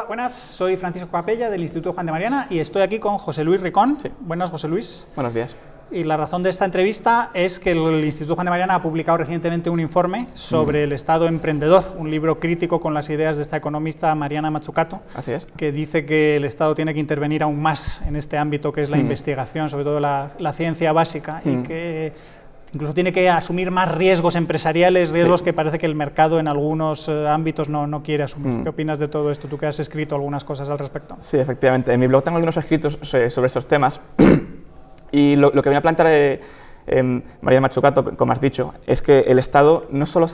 buenas, soy Francisco Capella del Instituto Juan de Mariana y estoy aquí con José Luis Ricón. Sí. Buenas, José Luis. Buenos días. Y la razón de esta entrevista es que el Instituto Juan de Mariana ha publicado recientemente un informe sobre el Estado emprendedor, un libro crítico con las ideas de esta economista Mariana Mazzucato. Así es. Que dice que el Estado tiene que intervenir aún más en este ámbito que es la investigación, sobre todo la ciencia básica, y que incluso tiene que asumir más riesgos empresariales, riesgos que parece que el mercado en algunos ámbitos no quiere asumir. ¿Qué opinas de todo esto? Tú que has escrito algunas cosas al respecto. Sí, efectivamente. En mi blog tengo algunos escritos sobre estos temas y lo que viene a plantear Mariana Mazzucato, como has dicho, es que el Estado, no solo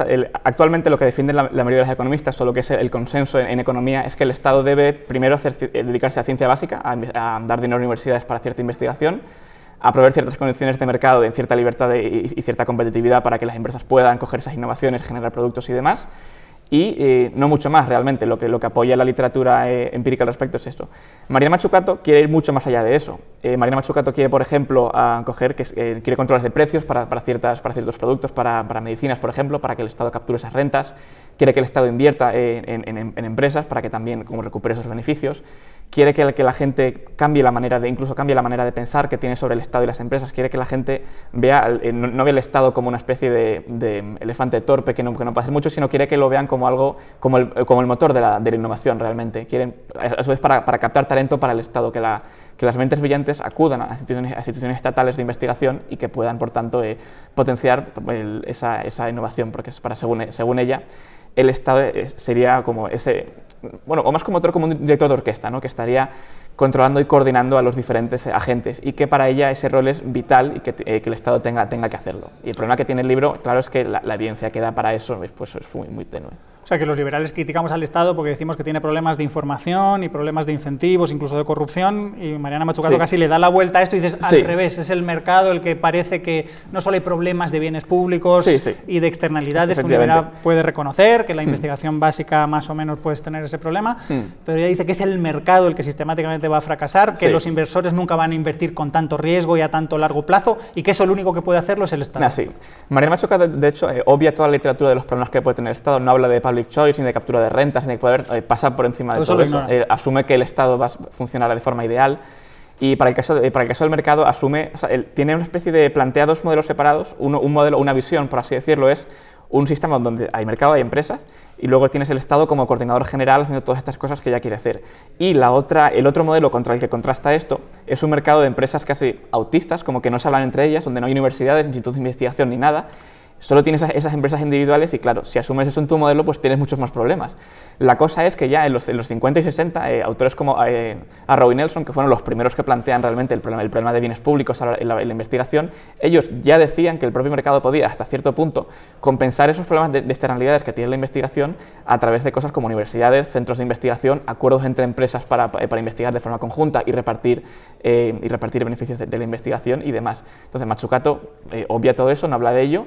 actualmente lo que defienden la mayoría de los economistas, o lo que es el consenso en economía, es que el Estado debe primero dedicarse a ciencia básica, a dar dinero a universidades para cierta investigación, a proveer ciertas condiciones de mercado, de cierta libertad y cierta competitividad para que las empresas puedan coger esas innovaciones, generar productos y demás. Y no mucho más realmente, lo que apoya la literatura empírica al respecto es esto. Mariana Mazzucato quiere ir mucho más allá de eso. Mariana Mazzucato quiere, por ejemplo, quiere controles de precios para ciertos productos, para medicinas, por ejemplo, para que el Estado capture esas rentas. Quiere que el Estado invierta en empresas para que también recupere esos beneficios. Quiere que la gente incluso cambie la manera de pensar que tiene sobre el Estado y las empresas. Quiere que la gente no vea el Estado como una especie de elefante torpe que no puede hacer mucho, sino quiere que lo vean como algo, como el motor de la innovación realmente. Quieren, a su vez, para captar talento para el Estado, que las mentes brillantes acudan a instituciones estatales de investigación y que puedan, por tanto, potenciar esa innovación, porque según ella, el Estado sería como o más como un director de orquesta, ¿no? Que estaría controlando y coordinando a los diferentes agentes, y que para ella ese rol es vital y que el Estado tenga que hacerlo. Y el problema que tiene el libro, claro, es que la evidencia que da para eso pues, es muy, muy tenue. O sea, que los liberales criticamos al Estado porque decimos que tiene problemas de información y problemas de incentivos, incluso de corrupción, y Mariana Mazzucato casi le da la vuelta a esto y dices, al revés, es el mercado el que parece que no solo hay problemas de bienes públicos y de externalidades que un liberal puede reconocer, que la investigación básica más o menos puedes tener ese problema, pero ella dice que es el mercado el que sistemáticamente va a fracasar, que los inversores nunca van a invertir con tanto riesgo y a tanto largo plazo, y que eso lo único que puede hacerlo es el Estado. Mariana Mazzucato, de hecho, obvia toda la literatura de los problemas que puede tener el Estado, no habla de public choice, ni de captura de rentas, ni de poder pasar por encima de todo eso. Asume que el Estado va a funcionar de forma ideal, y para el caso del mercado tiene una especie de plantea dos modelos separados. Un modelo, una visión, por así decirlo, es un sistema donde hay mercado, hay empresas, y luego tienes el Estado como coordinador general haciendo todas estas cosas que ella quiere hacer. Y el otro modelo contra el que contrasta esto es un mercado de empresas casi autistas, como que no se hablan entre ellas, donde no hay universidades, ni institutos de investigación ni nada. Solo tienes esas empresas individuales y, claro, si asumes eso en tu modelo, pues tienes muchos más problemas. La cosa es que ya en los 50 y 60, autores como Arrow y Nelson, que fueron los primeros que plantean realmente el problema de bienes públicos en la investigación, ellos ya decían que el propio mercado podía, hasta cierto punto, compensar esos problemas de externalidades que tiene la investigación a través de cosas como universidades, centros de investigación, acuerdos entre empresas para investigar de forma conjunta y repartir beneficios de la investigación y demás. Entonces, Mazzucato obvia todo eso, no habla de ello,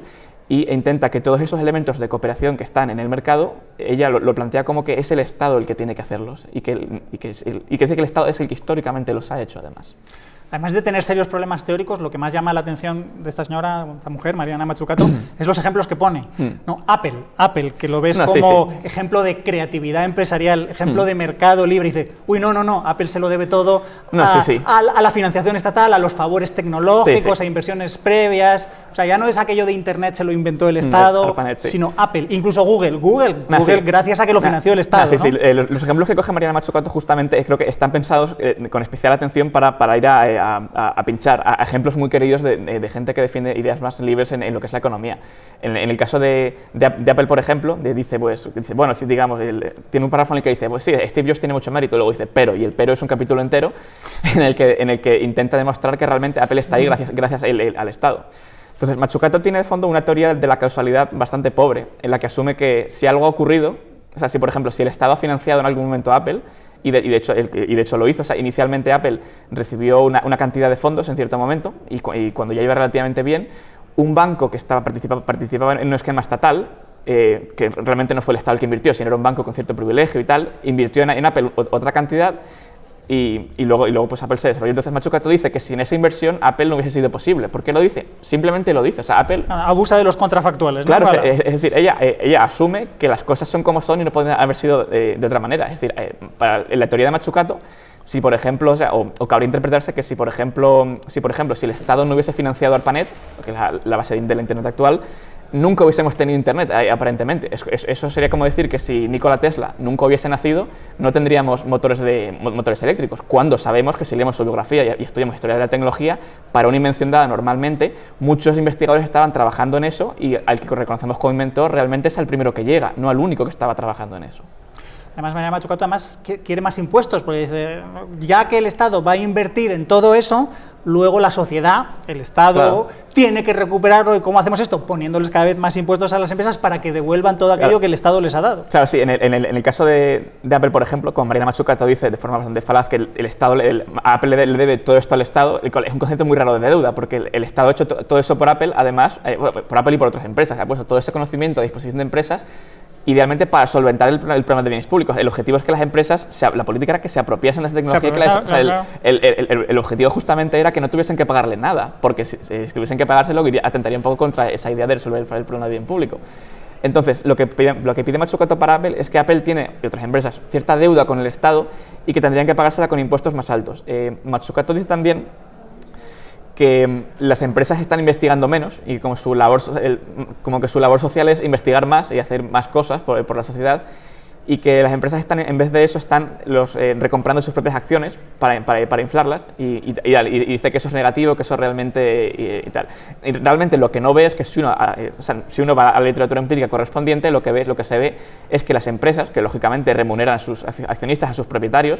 e intenta que todos esos elementos de cooperación que están en el mercado, ella lo plantea como que es el Estado el que tiene que hacerlos, y que dice que el Estado es el que históricamente los ha hecho, además. Además de tener serios problemas teóricos, lo que más llama la atención de esta mujer, Mariana Mazzucato, es los ejemplos que pone. ¿No? Apple, que lo ves como ejemplo de creatividad empresarial, ejemplo de mercado libre, y dice, uy, no, Apple se lo debe todo a la financiación estatal, a los favores tecnológicos, a inversiones previas. O sea, ya no es aquello de Internet se lo inventó el Estado, sino Apple, incluso Google, gracias a que lo financió el Estado. Los ejemplos que coge Mariana Mazzucato justamente creo que están pensados con especial atención para ir a pinchar a ejemplos muy queridos de gente que defiende ideas más libres en lo que es la economía. En el caso de Apple, por ejemplo, dice, bueno, si digamos, tiene un párrafo en el que dice, pues sí, Steve Jobs tiene mucho mérito, luego dice, pero, y el pero es un capítulo entero en el que intenta demostrar que realmente Apple está ahí gracias al Estado. Entonces, Mazzucato tiene de fondo una teoría de la causalidad bastante pobre, en la que asume que si algo ha ocurrido, o sea, por ejemplo, si el Estado ha financiado en algún momento a Apple, y de hecho lo hizo, o sea, inicialmente Apple recibió una cantidad de fondos en cierto momento, y cuando ya iba relativamente bien, un banco que participaba en un esquema estatal, que realmente no fue el Estado el que invirtió, sino era un banco con cierto privilegio y tal, invirtió en Apple otra cantidad, y luego pues Apple se desarrolló. Entonces Mazzucato dice que sin esa inversión Apple no hubiese sido posible. ¿Por qué lo dice? Simplemente lo dice. O sea, Apple abusa de los contrafactuales, ¿no? Claro, es decir, ella asume que las cosas son como son y no pueden haber sido de otra manera. Es decir, en la teoría de Mazzucato, si por ejemplo, o cabría interpretarse que si por ejemplo, si el Estado no hubiese financiado ARPANET, que es la base de la Internet actual, nunca hubiésemos tenido Internet, aparentemente. Eso sería como decir que si Nikola Tesla nunca hubiese nacido, no tendríamos motores eléctricos, cuando sabemos que si leemos su biografía y estudiamos historia de la tecnología, para una invención dada normalmente, muchos investigadores estaban trabajando en eso y al que reconocemos como inventor realmente es el primero que llega, no al único que estaba trabajando en eso. Además, Mariana Mazzucato quiere más impuestos, porque dice, ya que el Estado va a invertir en todo eso, luego la sociedad, el Estado, tiene que recuperarlo. ¿Y cómo hacemos esto? Poniéndoles cada vez más impuestos a las empresas para que devuelvan todo aquello que el Estado les ha dado. Claro, sí, en el caso de Apple, por ejemplo, como Mariana Mazzucato dice de forma bastante falaz que el Estado, Apple le debe todo esto al Estado, es un concepto muy raro de deuda, porque el Estado ha hecho todo eso por Apple, además, por Apple y por otras empresas, ha puesto todo ese conocimiento a disposición de empresas, idealmente para solventar el problema de bienes públicos. El objetivo es que las empresas, la política era que se apropiasen de esa tecnología. El objetivo justamente era que no tuviesen que pagarle nada, porque si tuviesen que pagárselo, atentaría un poco contra esa idea de resolver el problema de bien público. Entonces, lo que pide Mazzucato para Apple es que Apple tiene, y otras empresas, cierta deuda con el Estado y que tendrían que pagársela con impuestos más altos. Mazzucato dice también que las empresas están investigando menos y como que su labor social es investigar más y hacer más cosas por la sociedad, y que las empresas en vez de eso están recomprando sus propias acciones para inflarlas y dice que eso es negativo, que eso realmente y tal. Y realmente lo que no ve es que si uno va a la literatura empírica correspondiente, lo que se ve es que las empresas, que lógicamente remuneran a sus accionistas, a sus propietarios,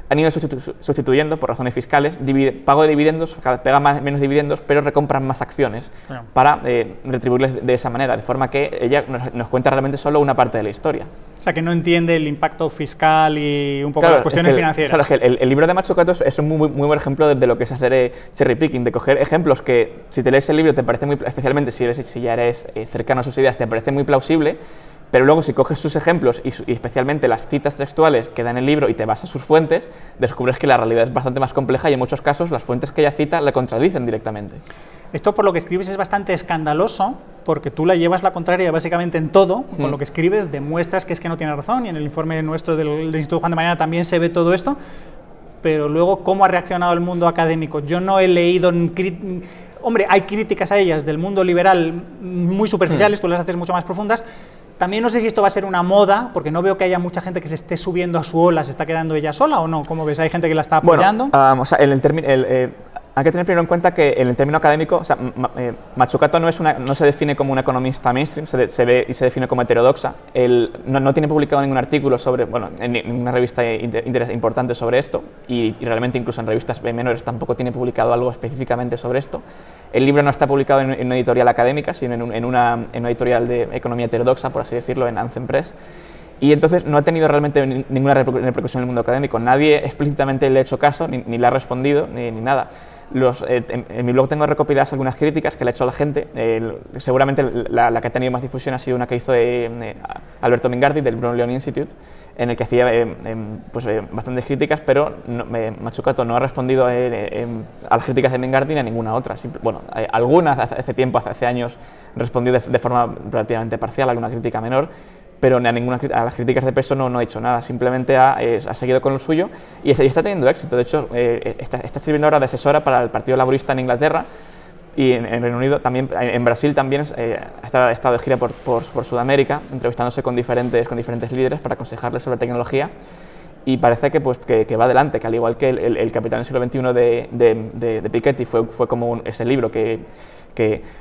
han ido sustituyendo por razones fiscales, pago de dividendos, pega menos dividendos, pero recompran más acciones para retribuirles de esa manera, de forma que ella nos cuenta realmente solo una parte de la historia. O sea, que no entiende el impacto fiscal y un poco las cuestiones financieras. Claro, es que el libro de Mazzucato es un muy buen ejemplo de lo que es hacer cherry picking, de coger ejemplos que, si te lees el libro, te parece muy, especialmente si ya eres cercano a sus ideas, te parece muy plausible, pero luego si coges sus ejemplos y especialmente las citas textuales que da en el libro y te vas a sus fuentes, descubres que la realidad es bastante más compleja y en muchos casos las fuentes que ella cita la contradicen directamente. Esto, por lo que escribes, es bastante escandaloso, porque tú la llevas la contraria básicamente en todo. Con lo que escribes demuestras que es que no tiene razón, y en el informe nuestro del Instituto Juan de Mariana también se ve todo esto, pero luego, ¿cómo ha reaccionado el mundo académico? Yo no he leído... Hombre, hay críticas a ellas del mundo liberal muy superficiales, tú las haces mucho más profundas. También no sé si esto va a ser una moda, porque no veo que haya mucha gente que se esté subiendo a su ola, ¿se está quedando ella sola o no? ¿Cómo ves? ¿Hay gente que la está apoyando? Bueno, o sea, hay que tener primero en cuenta que en el término académico, o sea, Mazzucato no se define como una economista mainstream, se ve y se define como heterodoxa. No tiene publicado ningún artículo en ninguna revista importante sobre esto, y realmente incluso en revistas menores tampoco tiene publicado algo específicamente sobre esto. El libro no está publicado en una editorial académica, sino en una editorial de economía heterodoxa, por así decirlo, en Anthem Press. Y entonces no ha tenido realmente ninguna repercusión en el mundo académico. Nadie explícitamente le ha hecho caso, ni le ha respondido, ni nada. En mi blog tengo recopiladas algunas críticas que le ha hecho a la gente. Seguramente la que ha tenido más difusión ha sido una que hizo Alberto Mingardi del Bruno León Institute, en el que hacía bastantes críticas, pero Mazzucato no ha respondido a las críticas de Mingardi ni a ninguna otra. Algunas hace años respondió de forma relativamente parcial, alguna crítica menor, pero a las críticas de peso no ha dicho nada, simplemente ha seguido con lo suyo y está teniendo éxito. De hecho, está sirviendo ahora de asesora para el Partido Laborista en Inglaterra y en Reino Unido, también en Brasil también ha estado de gira por Sudamérica, entrevistándose con diferentes líderes para aconsejarles sobre tecnología, y parece que va adelante, que al igual que el Capital del siglo XXI de Piketty fue como ese libro que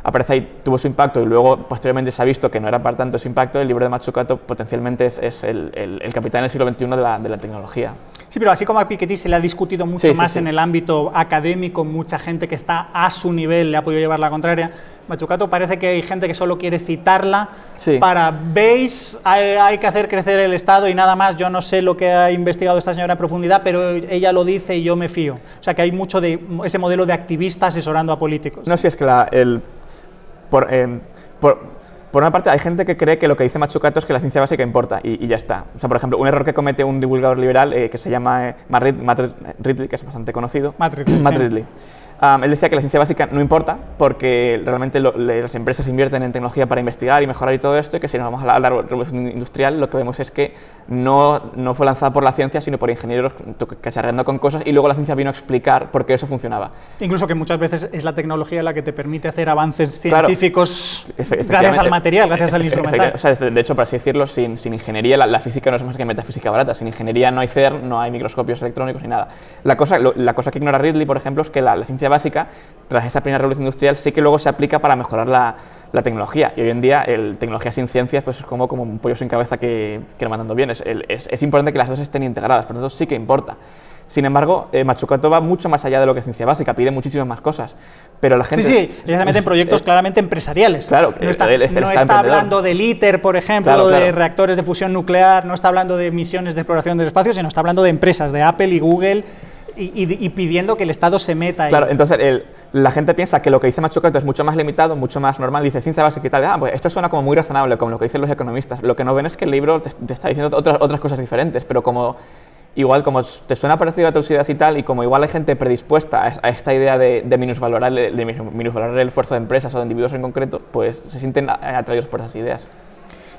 aparece ahí, tuvo su impacto y luego posteriormente se ha visto que no era para tanto ese impacto. El libro de Mazzucato potencialmente es el Capital del siglo XXI de la tecnología. Sí, pero así como a Piketty se le ha discutido mucho más en el ámbito académico, mucha gente que está a su nivel le ha podido llevar la contraria. Mazzucato parece que hay gente que solo quiere citarla para, veis, hay que hacer crecer el Estado y nada más. Yo no sé lo que ha investigado esta señora en profundidad, pero ella lo dice y yo me fío. O sea que hay mucho de ese modelo de activista asesorando a políticos. No, sí, es que por por una parte hay gente que cree que lo que dice Mazzucato es que la ciencia básica importa y ya está. O sea, por ejemplo, un error que comete un divulgador liberal que se llama Matt Ridley, que es bastante conocido. Matt Ridley. Él decía que la ciencia básica no importa porque realmente las empresas invierten en tecnología para investigar y mejorar y todo esto, y que si nos vamos a la revolución industrial lo que vemos es que no fue lanzada por la ciencia sino por ingenieros cacharreando con cosas, y luego la ciencia vino a explicar por qué eso funcionaba. Incluso que muchas veces es la tecnología la que te permite hacer avances científicos, claro, gracias al material, gracias al instrumental. O sea, de hecho, por así decirlo, sin ingeniería la física no es más que metafísica barata. Sin ingeniería no hay CERN, no hay microscopios electrónicos ni nada. La cosa que ignora Ridley, por ejemplo, es que la ciencia básica, tras esa primera revolución industrial, sí que luego se aplica para mejorar la tecnología, y hoy en día tecnología sin ciencias pues es como un pollo sin cabeza que no mandando bien. Es importante que las dos estén integradas, por lo tanto sí que importa. Sin embargo, Mazzucato va mucho más allá de lo que es ciencia básica, pide muchísimas más cosas. Pero la gente... Sí, ella se mete en proyectos claramente empresariales. Claro, no está hablando del ITER, por ejemplo, claro. De reactores de fusión nuclear, no está hablando de misiones de exploración del espacio, sino está hablando de empresas, de Apple y Google, y pidiendo que el Estado se meta ahí. Claro, entonces la gente piensa que lo que dice Mazzucato es mucho más limitado, mucho más normal, dice ciencia básica y tal, pues esto suena como muy razonable, como lo que dicen los economistas. Lo que no ven es que el libro te está diciendo otras cosas diferentes, pero como te suena parecido a tus ideas y tal, y como igual hay gente predispuesta a esta idea de minusvalorar el esfuerzo de empresas o de individuos en concreto, pues se sienten atraídos por esas ideas.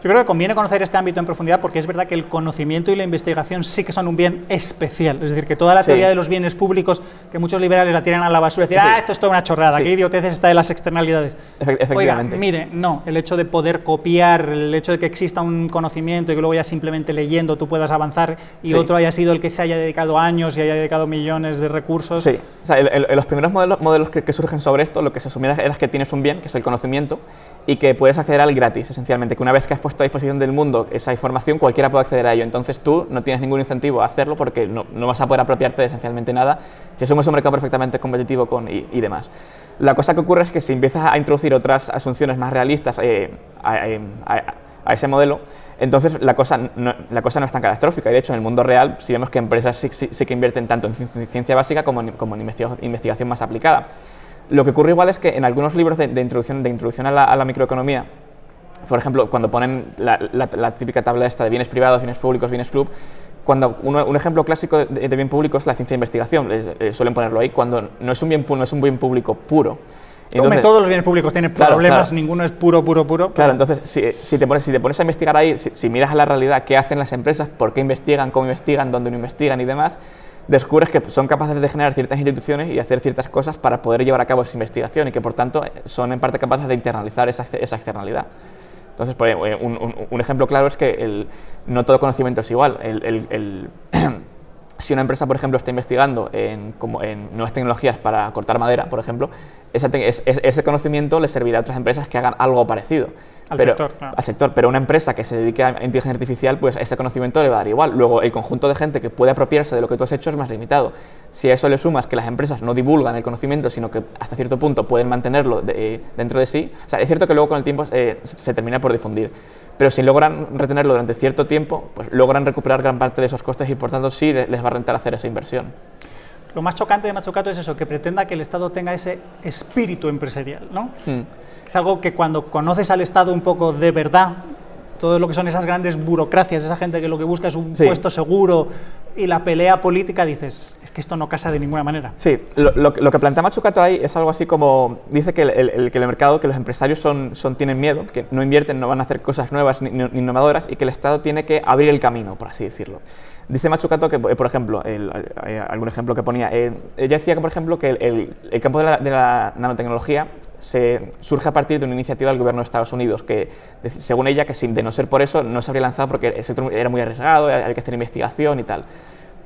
Yo creo que conviene conocer este ámbito en profundidad, porque es verdad que el conocimiento y la investigación sí que son un bien especial. Es decir, que toda la teoría de los bienes públicos, que muchos liberales la tiran a la basura y decir, esto es toda una chorrada, qué idioteces está de las externalidades. Efectivamente. Oiga, mire, no, el hecho de poder copiar, el hecho de que exista un conocimiento y que luego ya simplemente leyendo tú puedas avanzar y otro haya sido el que se haya dedicado años y haya dedicado millones de recursos. Sí, o sea, los primeros modelos que surgen sobre esto, lo que se asumía era que tienes un bien, que es el conocimiento, y que puedes acceder al gratis, esencialmente, que una vez que has puesto a disposición del mundo esa información, cualquiera puede acceder a ello. Entonces tú no tienes ningún incentivo a hacerlo porque no vas a poder apropiarte de esencialmente nada si asumes un mercado perfectamente competitivo y demás. La cosa que ocurre es que si empiezas a introducir otras asunciones más realistas a ese modelo, entonces la cosa no es tan catastrófica. Y de hecho, en el mundo real sí vemos que empresas sí que invierten tanto en ciencia básica como en investigación más aplicada. Lo que ocurre igual es que en algunos libros de introducción a la microeconomía, por ejemplo, cuando ponen la típica tabla esta de bienes privados, bienes públicos, bienes club, cuando un ejemplo clásico de bien público es la ciencia de investigación, suelen ponerlo ahí, cuando no es un bien público puro. Entonces, todos los bienes públicos tienen problemas, ninguno es puro. Claro, entonces si te pones a investigar ahí, si miras a la realidad, qué hacen las empresas, por qué investigan, cómo investigan, dónde no investigan y demás, descubres que son capaces de generar ciertas instituciones y hacer ciertas cosas para poder llevar a cabo esa investigación, y que por tanto son en parte capaces de internalizar esa externalidad. Entonces, pues, un ejemplo claro es que no todo conocimiento es igual. Si una empresa, por ejemplo, está investigando en nuevas tecnologías para cortar madera, por ejemplo, ese conocimiento le servirá a otras empresas que hagan algo parecido. Al sector, pero una empresa que se dedique a inteligencia artificial, pues ese conocimiento le va a dar igual. Luego, el conjunto de gente que puede apropiarse de lo que tú has hecho es más limitado. Si a eso le sumas que las empresas no divulgan el conocimiento, sino que hasta cierto punto pueden mantenerlo dentro de sí, o sea, es cierto que luego con el tiempo se termina por difundir, pero si logran retenerlo durante cierto tiempo, pues logran recuperar gran parte de esos costes y por tanto sí les va a rentar hacer esa inversión. Lo más chocante de Mazzucato es eso, que pretenda que el Estado tenga ese espíritu empresarial, ¿no? Es algo que cuando conoces al Estado un poco de verdad, todo lo que son esas grandes burocracias, esa gente que lo que busca es un puesto seguro y la pelea política, dices, es que esto no casa de ninguna manera. Sí, lo que plantea Mazzucato ahí es algo así como, dice que el mercado, que los empresarios tienen miedo, que no invierten, no van a hacer cosas nuevas ni innovadoras, y que el Estado tiene que abrir el camino, por así decirlo. Dice Mazzucato que, por ejemplo, algún ejemplo que ponía, ella decía que, por ejemplo, que el campo de la nanotecnología surge a partir de una iniciativa del gobierno de Estados Unidos, que, según ella, que de no ser por eso, no se habría lanzado porque el sector era muy arriesgado, había que hacer investigación y tal.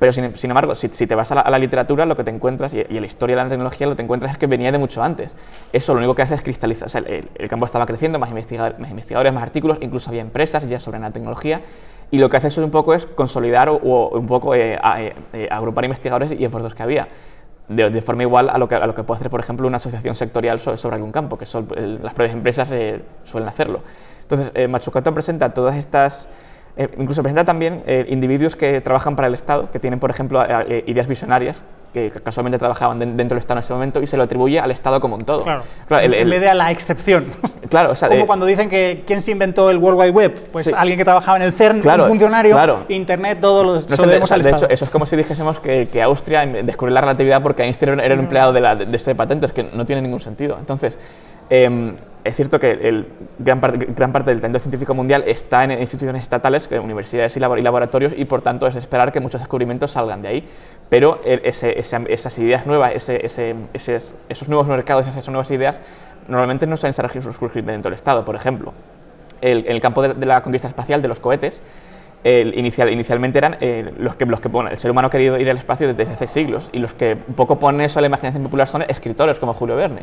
Pero, sin embargo, si te vas a la literatura, lo que te encuentras, y a la historia de la tecnología, lo que te encuentras es que venía de mucho antes. Eso lo único que hace es cristalizar. O sea, el campo estaba creciendo, más investigadores, más artículos, incluso había empresas ya sobre nanotecnología, y lo que hace eso un poco es consolidar o un poco agrupar investigadores y esfuerzos que había. De forma igual a lo que puede hacer, por ejemplo, una asociación sectorial sobre algún campo, que las propias empresas suelen hacerlo. Entonces, Mazzucato presenta todas estas Incluso presenta también individuos que trabajan para el Estado, que tienen, por ejemplo, ideas visionarias, que casualmente trabajaban dentro del Estado en ese momento, y se lo atribuye al Estado como un todo. Claro, en vez de a la excepción. Claro, o sea, como cuando dicen que ¿quién se inventó el World Wide Web? Pues sí, alguien que trabajaba en el CERN, claro, un funcionario, claro. Internet, todo lo no debemos al de Estado. hecho, eso es como si dijésemos que Austria descubrió la relatividad porque Einstein era un empleado de esto de patentes, que no tiene ningún sentido. Entonces, es cierto que gran parte del talento científico mundial está en instituciones estatales, universidades y laboratorios, y por tanto es de esperar que muchos descubrimientos salgan de ahí. Pero esas ideas nuevas, esos nuevos mercados, esas nuevas ideas, normalmente no suelen surgir dentro del Estado. Por ejemplo, en el campo de la conquista espacial, de los cohetes, inicialmente eran los que el ser humano ha querido ir al espacio desde hace siglos, y los que un poco ponen eso a la imaginación popular son escritores como Julio Verne.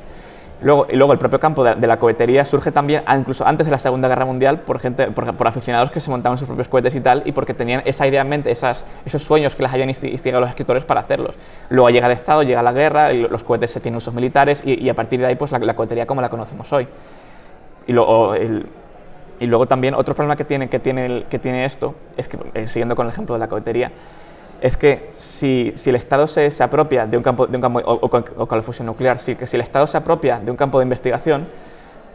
Luego el propio campo de la cohetería surge también incluso antes de la Segunda Guerra Mundial por aficionados que se montaban sus propios cohetes y tal, y porque tenían esa idea en mente, esos sueños que les habían instigado los escritores para hacerlos. Luego llega el Estado, llega la guerra, y los cohetes se tienen usos militares, y a partir de ahí pues la cohetería como la conocemos hoy. Y luego también otro problema que tiene esto es que, siguiendo con el ejemplo de la cohetería, es que si el Estado se apropia de un campo o con la fusión nuclear, si el Estado se apropia de un campo de investigación,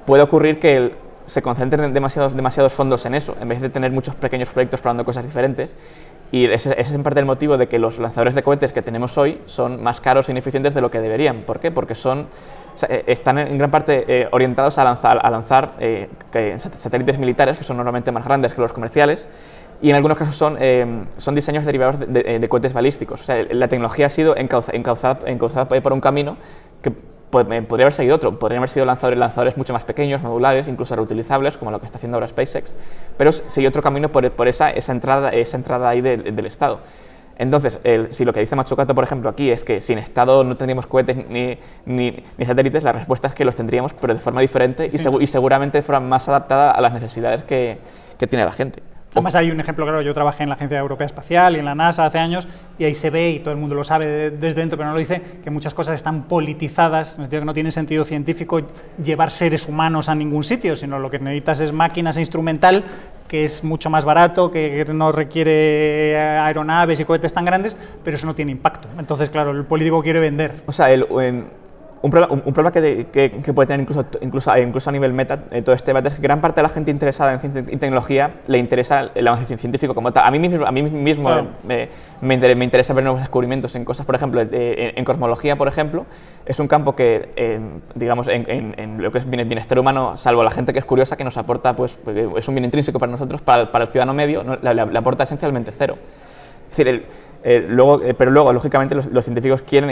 puede ocurrir que se concentren demasiados fondos en eso, en vez de tener muchos pequeños proyectos probando cosas diferentes. Y ese es en parte el motivo de que los lanzadores de cohetes que tenemos hoy son más caros e ineficientes de lo que deberían. ¿Por qué? Porque están en gran parte orientados a lanzar satélites militares, que son normalmente más grandes que los comerciales, y en algunos casos son diseños derivados de cohetes balísticos. O sea, la tecnología ha sido encauzada por un camino que podría haber seguido otro. Podrían haber sido lanzadores mucho más pequeños, modulares, incluso reutilizables, como lo que está haciendo ahora SpaceX, pero siguió otro camino por esa entrada ahí del Estado. Entonces, si lo que dice Mazzucato, por ejemplo, aquí es que sin Estado no tendríamos cohetes ni satélites, la respuesta es que los tendríamos, pero de forma diferente, sí, y seguramente de forma más adaptada a las necesidades que tiene la gente. Además hay un ejemplo claro, yo trabajé en la Agencia Europea Espacial y en la NASA hace años, y ahí se ve, y todo el mundo lo sabe desde dentro, pero no lo dice, que muchas cosas están politizadas, en el sentido que no tiene sentido científico llevar seres humanos a ningún sitio, sino lo que necesitas es máquinas e instrumental, que es mucho más barato, que no requiere aeronaves y cohetes tan grandes, pero eso no tiene impacto. Entonces, claro, el político quiere vender. O sea, un problema que puede tener incluso a nivel meta todo este debate es que gran parte de la gente interesada en ciencia y tecnología le interesa el avance científico como tal. A mí mismo claro, me interesa ver nuevos descubrimientos en cosas, por ejemplo, en cosmología, por ejemplo, es un campo que, digamos, en lo que es bienestar humano, salvo la gente que es curiosa, que nos aporta, pues es un bien intrínseco para nosotros, para el ciudadano medio, ¿no? le aporta esencialmente cero. Es decir, pero luego, lógicamente, los científicos quieren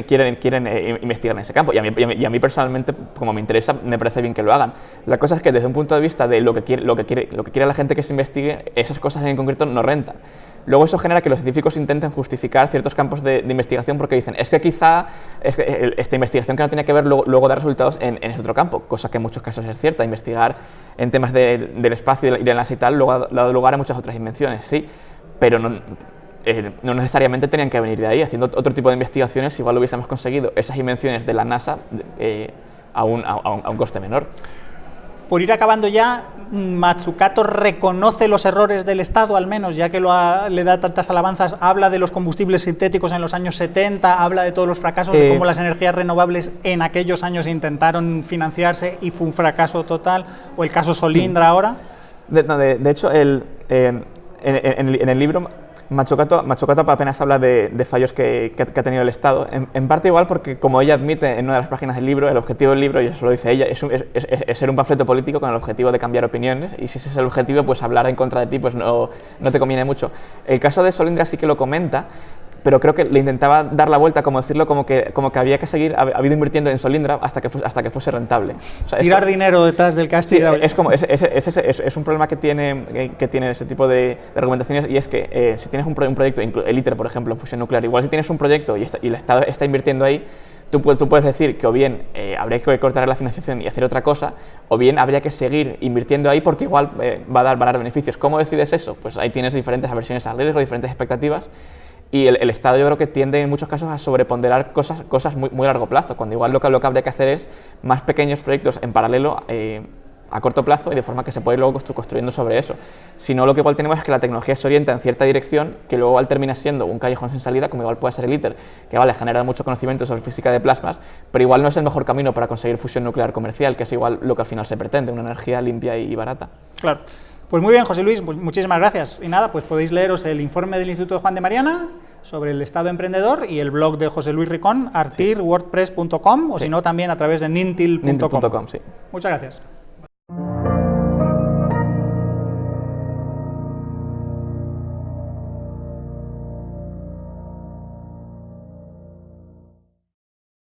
investigar en ese campo, y a mí personalmente, como me interesa, me parece bien que lo hagan. La cosa es que desde un punto de vista de lo que quiere la gente que se investigue, esas cosas en concreto no rentan. Luego eso genera que los científicos intenten justificar ciertos campos de investigación porque dicen, es que quizá esta investigación que no tiene que ver luego da resultados en ese otro campo, cosa que en muchos casos es cierta. Investigar en temas del espacio y de la NASA y tal luego ha dado lugar a muchas otras invenciones, sí, pero no necesariamente tenían que venir de ahí. Haciendo otro tipo de investigaciones igual hubiésemos conseguido esas invenciones de la NASA a un coste menor. Por ir acabando ya, Mazzucato reconoce los errores del Estado, al menos, ya que le da tantas alabanzas, habla de los combustibles sintéticos en los años 70, habla de todos los fracasos, de cómo las energías renovables en aquellos años intentaron financiarse y fue un fracaso total, o el caso Solindra ahora. De hecho, en el libro Mazzucato apenas habla de fallos que ha tenido el Estado, en parte igual porque, como ella admite en una de las páginas del libro, el objetivo del libro, y eso lo dice ella, es ser un panfleto político con el objetivo de cambiar opiniones, y si ese es el objetivo, pues hablar en contra de ti pues no te conviene mucho. El caso de Solindra sí que lo comenta, pero creo que le intentaba dar la vuelta, como que había que seguir habido invirtiendo en Solindra hasta que fuese rentable. O sea, tirar dinero detrás del castillo. Sí, es un problema que tiene ese tipo de argumentaciones, y es que si tienes un proyecto, el ITER, por ejemplo, en fusión nuclear, igual si tienes un proyecto y el Estado está invirtiendo ahí, tú puedes decir que o bien habría que cortar la financiación y hacer otra cosa, o bien habría que seguir invirtiendo ahí porque igual va a dar beneficios. ¿Cómo decides eso? Pues ahí tienes diferentes aversiones al riesgo, diferentes expectativas. Y el Estado, yo creo que tiende en muchos casos a sobreponderar cosas muy a largo plazo, cuando igual lo que habría que hacer es más pequeños proyectos en paralelo a corto plazo y de forma que se puede ir luego construyendo sobre eso. Si no, lo que igual tenemos es que la tecnología se orienta en cierta dirección, que luego igual termina siendo un callejón sin salida, como igual puede ser el ITER, que vale, genera mucho conocimiento sobre física de plasmas, pero igual no es el mejor camino para conseguir fusión nuclear comercial, que es igual lo que al final se pretende, una energía limpia y barata. Claro. Pues muy bien, José Luis, pues muchísimas gracias. Y nada, pues podéis leeros el informe del Instituto de Juan de Mariana sobre el Estado emprendedor y el blog de José Luis Ricón, artirwordpress.com, o si no, también a través de nintil.com. Sí. Muchas gracias.